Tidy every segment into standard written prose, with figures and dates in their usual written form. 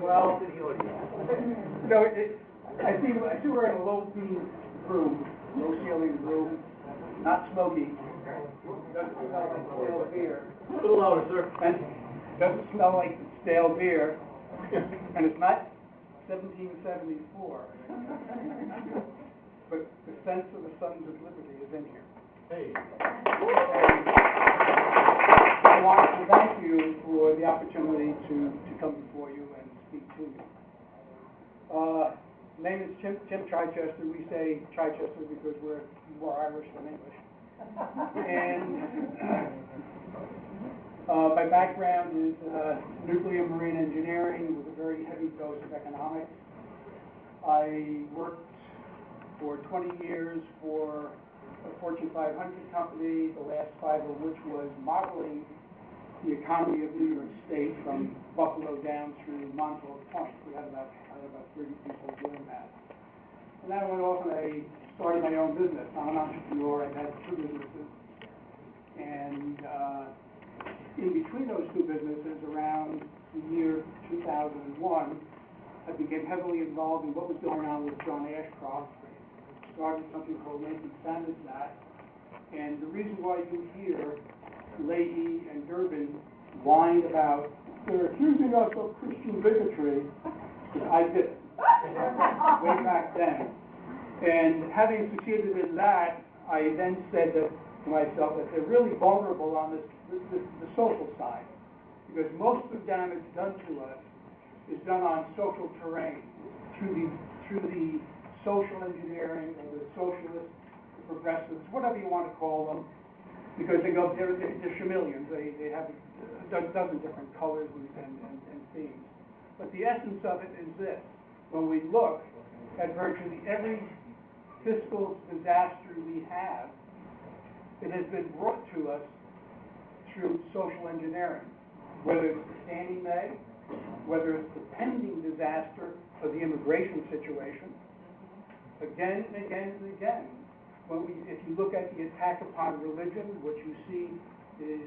Well, no, I see we're in a low-ceilinged room, low-ceilinged room, not smoky. Doesn't smell like stale beer. A little louder, sir. And doesn't smell like stale beer. And it's not 1774. But the sense of the Sons of Liberty is in here. Hey. And I want to thank you for the opportunity to come before you and speak to you. Name is Tim Chichester. We say Chichester because we're more Irish than English. And my background is nuclear marine engineering with a very heavy dose of economics. I worked for 20 years for a Fortune 500 company, the last 5 of which was modeling the economy of New York State from Buffalo down through Montauk Point. I had about 30 people doing that. And then I went off and I started my own business. I'm an entrepreneur. I've had 2 businesses. And in between those 2 businesses, around the year 2001, I became heavily involved in what was going on with John Ashcroft. Started something called Lincoln Standards Act. And the reason why you hear Leahy and Durbin whine about they're accusing us of Christian bigotry, because I did it way back then. And having succeeded in that, I then said to myself that they're really vulnerable on the social side, because most of the damage done to us is done on social terrain through the social engineering or the socialists, the progressives, whatever you want to call them, because they're chameleons. They have a dozen different colors and themes. But the essence of it is this: when we look at virtually every fiscal disaster we have, it has been brought to us through social engineering, whether it's the Fannie Mae, whether it's the pending disaster of the immigration situation. Again and again and again, if you look at the attack upon religion, what you see is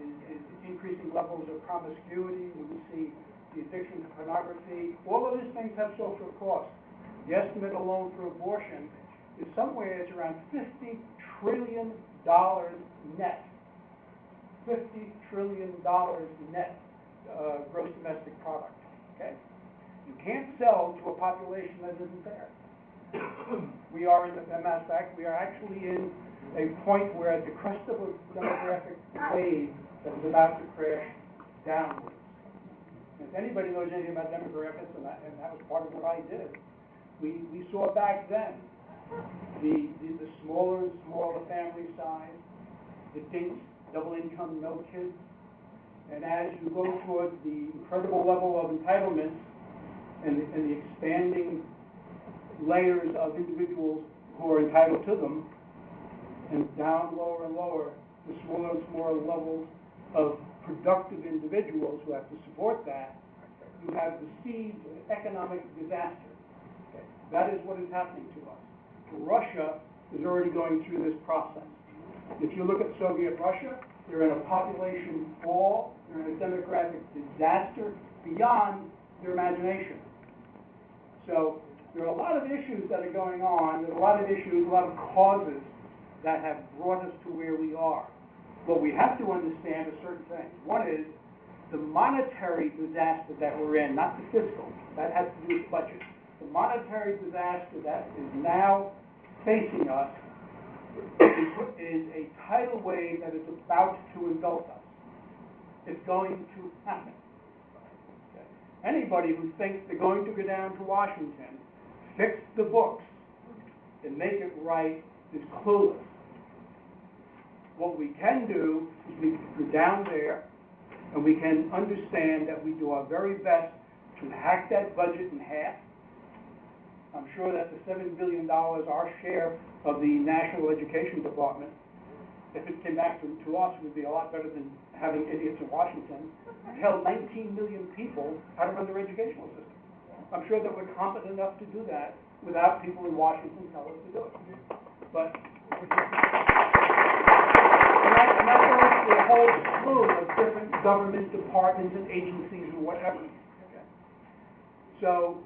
increasing levels of promiscuity, when you see the addiction to pornography, all of these things have social costs. The estimate alone for abortion is somewhere it's around $50 trillion net. $50 trillion net gross domestic product. Okay? You can't sell to a population that isn't there. We are, as a matter of fact, we are actually in a point where at the crest of a demographic wave that is about to crash downwards. If anybody knows anything about demographics, and that was part of what I did, we saw back then the smaller and smaller family size, the dinks, double income, no kids, and as you go towards the incredible level of entitlements and the expanding layers of individuals who are entitled to them, and down lower and lower, the smaller and smaller levels of productive individuals who have to support that, you have the seeds of economic disaster. Okay. That is what is happening to us. Russia is already going through this process. If you look at Soviet Russia, they're in a population fall, they're in a demographic disaster beyond their imagination. So there are a lot of issues that are going on. There are a lot of issues, a lot of causes that have brought us to where we are. But we have to understand a certain thing. One is the monetary disaster that we're in, not the fiscal. That has to do with budget. The monetary disaster that is now facing us is a tidal wave that is about to engulf us. It's going to happen. Okay. Anybody who thinks they're going to go down to Washington, fix the books, and make it right is clueless. What we can do is we can go down there and we can understand that we do our very best to hack that budget in half. I'm sure that the $7 billion, our share of the National Education Department, if it came back to us, would be a lot better than having idiots in Washington. Held 19 million people out of their educational system. I'm sure that we're competent enough to do that without people in Washington tell us to do it. But and that goes to a whole slew of different government departments and agencies and whatever. Okay. So,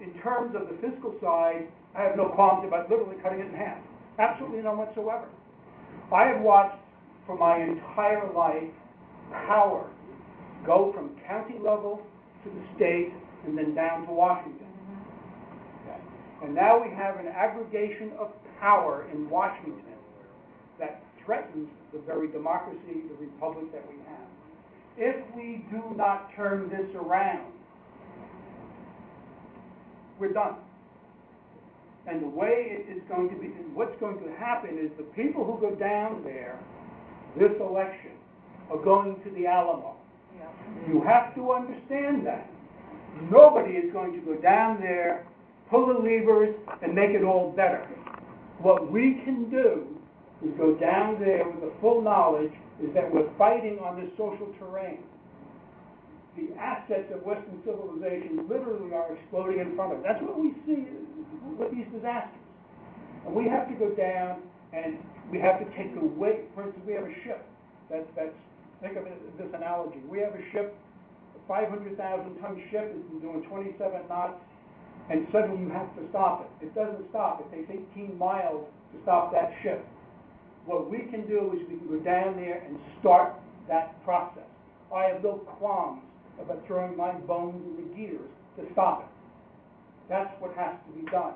in terms of the fiscal side, I have no qualms about literally cutting it in half. Absolutely none whatsoever. I have watched for my entire life power go from county level to the state and then down to Washington. Okay. And now we have an aggregation of power in Washington that threatens the very democracy, the republic that we have. If we do not turn this around, we're done. And the way it is going to be, what's going to happen is the people who go down there this election are going to the Alamo. Yeah. You have to understand that. Nobody is going to go down there, pull the levers, and make it all better. What we can do is go down there with the full knowledge is that we're fighting on this social terrain. The assets of Western civilization literally are exploding in front of us. That's what we see with these disasters. And we have to go down and we have to take the weight. For instance, we have a ship. That's think of it, this analogy. We have a ship, a 500,000-ton ship has been doing 27 knots, and suddenly you have to stop it. It doesn't stop. It takes 18 miles to stop that ship. What we can do is we can go down there and start that process. I have no qualms about throwing my bones in the gears to stop it. That's what has to be done.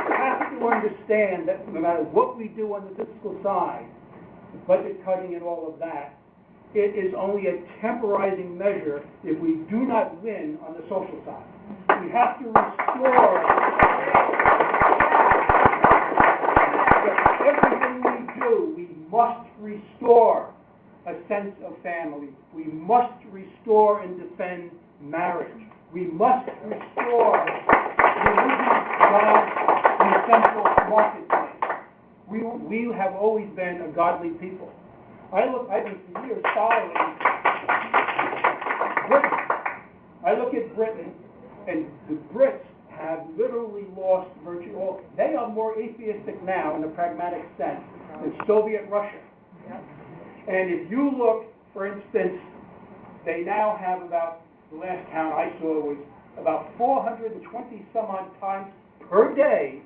You have to understand that no matter what we do on the fiscal side, the budget cutting and all of that, it is only a temporizing measure if we do not win on the social side. We have to restore everything we do. We must restore a sense of family. We must restore and defend marriage. We must restore religious God in the central marketplace. We have always been a godly people. I've been for years following Britain. I look at Britain, and the Brits have literally lost virtually all. They are more atheistic now in a pragmatic sense than Soviet Russia. Yep. And if you look, for instance, they now have about, the last count I saw was about 420 some odd times per day,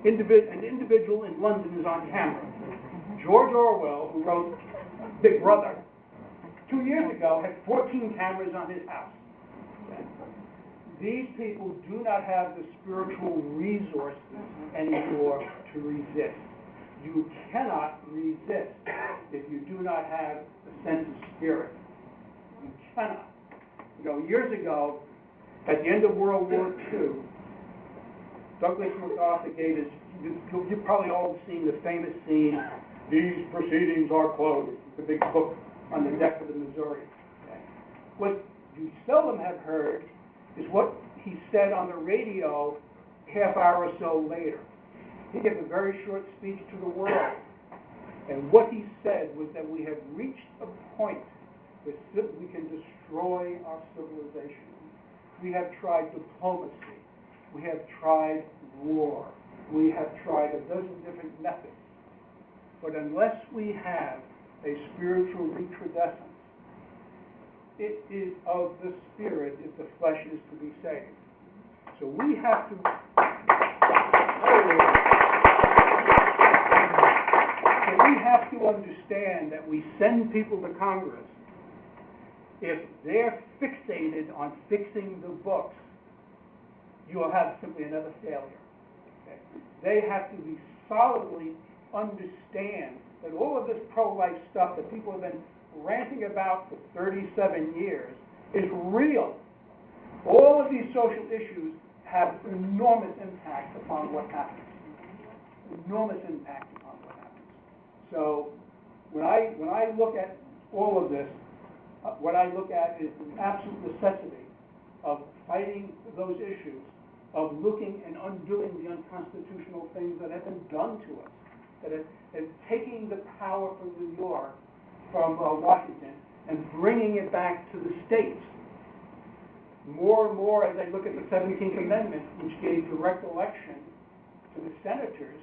an individual in London is on camera. George Orwell, who wrote Big Brother, 2 years ago had 14 cameras on his house. These people do not have the spiritual resources anymore to resist. You cannot resist if you do not have a sense of spirit. You cannot. You know, years ago, at the end of World War II, Douglas MacArthur gave his, you've probably all seen the famous scene, "These proceedings are closed," the big book on the deck of the Missouri. Okay. What you seldom have heard is what he said on the radio half hour or so later. He gave a very short speech to the world. And what he said was that we have reached a point that we can destroy our civilization. We have tried diplomacy. We have tried war. We have tried a dozen different methods. But unless we have a spiritual recrudescence, it is of the spirit if the flesh is to be saved. So we have to understand that we send people to Congress if they're fixated on fixing the books. You will have simply another failure. Okay? They have to be solidly understand that all of this pro-life stuff that people have been ranting about for 37 years is real. All of these social issues have enormous impact upon what happens. Enormous impact upon what happens. So when I look at all of this, what I look at is the absolute necessity of fighting those issues, of looking and undoing the unconstitutional things that have been done to us, that is taking the power from New York, from Washington, and bringing it back to the states. More and more, as I look at the 17th Amendment, which gave direct election to the senators,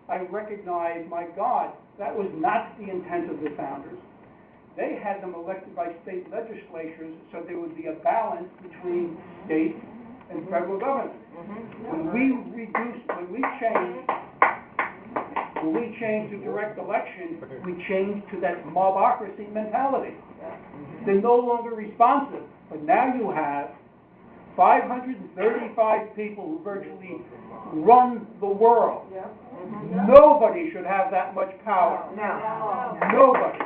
I recognize, my God, that was not the intent of the founders. they had them elected by state legislatures, so there would be a balance between state and federal government. When we changed to direct election, we changed to that mobocracy mentality. They're no longer responsive, but now you have 535 people who virtually run the world. Nobody should have that much power. No. Nobody.